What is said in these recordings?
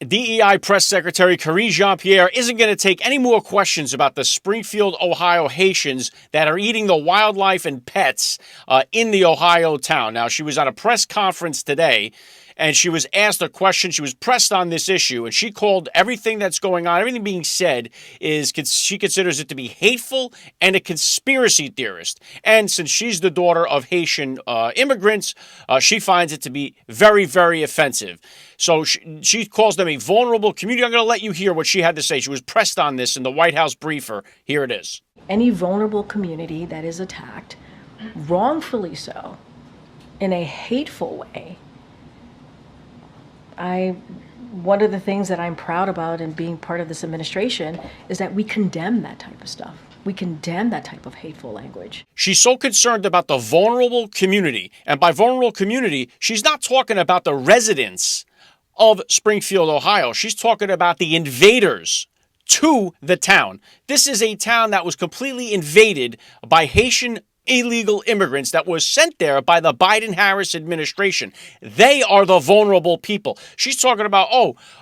DEI Press Secretary Karine Jean-Pierre isn't going to take any more questions about the Springfield, Ohio Haitians that are eating the wildlife and pets in the Ohio town. Now, she was at a press conference today, and she was asked a question. She was pressed on this issue, and she called everything that's going on, everything being said, she considers it to be hateful and a conspiracy theorist. And since she's the daughter of Haitian immigrants, she finds it to be very, very offensive. So she calls them a vulnerable community. I'm going to let you hear what she had to say. She was pressed on this in the White House briefer. Here it is. Any vulnerable community that is attacked, wrongfully so, in a hateful way, one of the things that I'm proud about in being part of this administration is that we condemn that type of stuff. We condemn that type of hateful language. She's so concerned about the vulnerable community. And by vulnerable community, she's not talking about the residents of Springfield, Ohio. She's talking about the invaders to the town. This is a town that was completely invaded by Haitian illegal immigrants that was sent there by the Biden-Harris administration. They are the vulnerable people. She's talking about,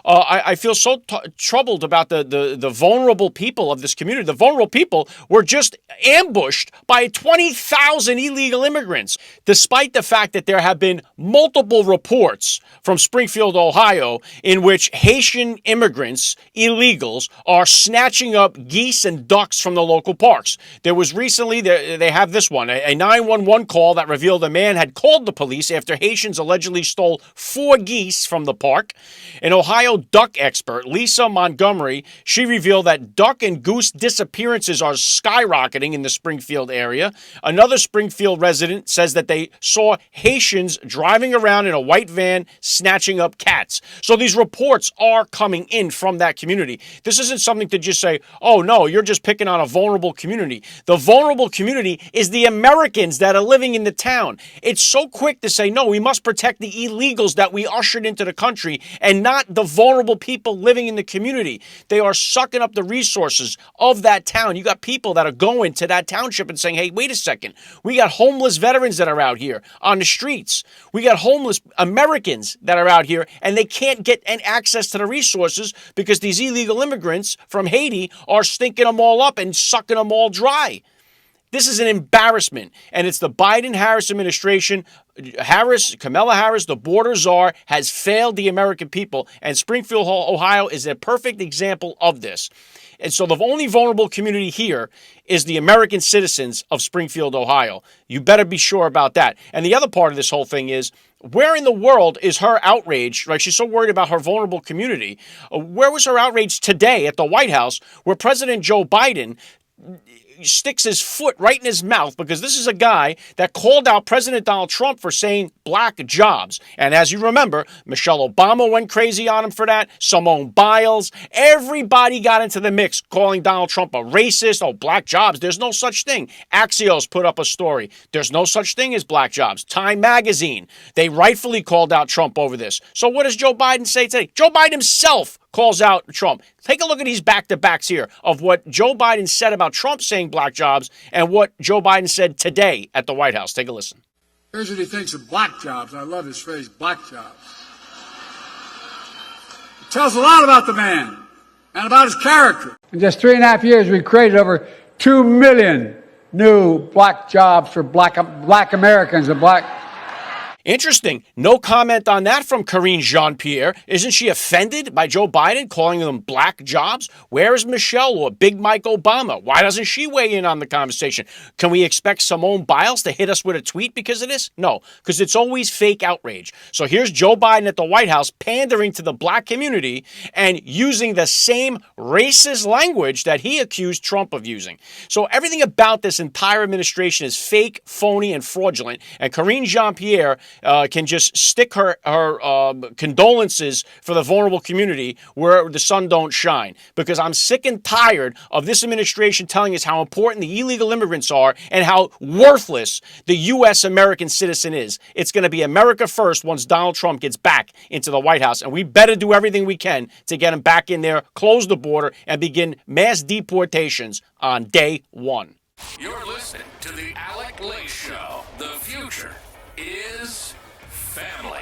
I feel so troubled about the vulnerable people of this community. The vulnerable people were just ambushed by 20,000 illegal immigrants, despite the fact that there have been multiple reports from Springfield, Ohio, in which Haitian immigrants, illegals, are snatching up geese and ducks from the local parks. There was recently, they have this one, a 911 call that revealed a man had called the police after Haitians allegedly stole 4 geese from the park. An Ohio duck expert, Lisa Montgomery, she revealed that duck and goose disappearances are skyrocketing in the Springfield area. Another Springfield resident says that they saw Haitians driving around in a white van snatching up cats. So these reports are coming in from that community. This isn't something to just say, oh no, you're just picking on a vulnerable community. The vulnerable community is the Americans that are living in the town. It's so quick to say, no, we must protect the illegals that we ushered into the country and not the vulnerable people living in the community. They are sucking up the resources of that town. You got people that are going to that township and saying, hey, wait a second. We got homeless veterans that are out here on the streets. We got homeless Americans that are out here, and they can't get access to the resources because these illegal immigrants from Haiti are stinking them all up and sucking them all dry. This is an embarrassment, and it's the Biden-Harris administration. Kamala Harris, the border czar, has failed the American people, and Springfield, Ohio is a perfect example of this. And so the only vulnerable community here is the American citizens of Springfield, Ohio. You better be sure about that. And the other part of this whole thing is, where in the world is her outrage, right? She's so worried about her vulnerable community. Where was her outrage today at the White House, where President Joe Biden sticks his foot right in his mouth, because this is a guy that called out President Donald Trump for saying black jobs. And as you remember, Michelle Obama went crazy on him for that. Simone Biles. Everybody got into the mix calling Donald Trump a racist. Oh, black jobs. There's no such thing. Axios put up a story. There's no such thing as black jobs. Time magazine. They rightfully called out Trump over this. So what does Joe Biden say today? Joe Biden himself calls out Trump. Take a look at these back-to-backs here of what Joe Biden said about Trump saying black jobs and what Joe Biden said today at the White House. Take a listen. Here's what he thinks of black jobs. I love his phrase, black jobs. It tells a lot about the man and about his character. In just 3.5 years, we created over 2 million new black jobs for black Americans and black. Interesting. No comment on that from Karine Jean-Pierre. Isn't she offended by Joe Biden calling them black jobs? Where is Michelle or Big Mike Obama? Why doesn't she weigh in on the conversation? Can we expect Simone Biles to hit us with a tweet because of this? No, because it's always fake outrage. So here's Joe Biden at the White House pandering to the black community and using the same racist language that he accused Trump of using. So everything about this entire administration is fake, phony, and fraudulent. And Karine Jean-Pierre can just stick her condolences for the vulnerable community where the sun don't shine. Because I'm sick and tired of this administration telling us how important the illegal immigrants are and how worthless the U.S. American citizen is. It's going to be America first once Donald Trump gets back into the White House. And we better do everything we can to get him back in there, close the border, and begin mass deportations on day one. You're listening to the Alec Show. The future is family.